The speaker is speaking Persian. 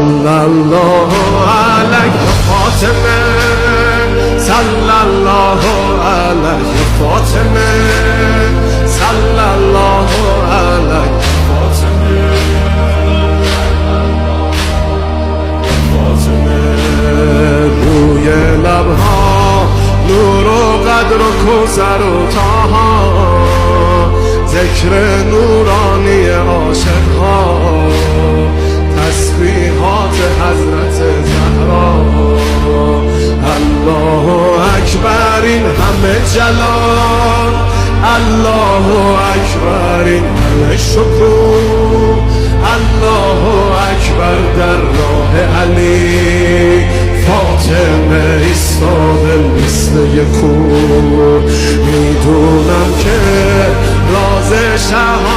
صلی الله علیه فاطمه، صلی الله علیه فاطمه، صلی الله علیه فاطمه. روی لبها نور و قدر و کوثر و طاها، ذکر نورانی عاشقها، تسبیحات حضرت زهرا. الله اکبر این همه جلال، الله اکبر این همه شکوه، الله اکبر در راه علی فاطمه ایستاده مثل یک کوه. میدونم که راز شهادت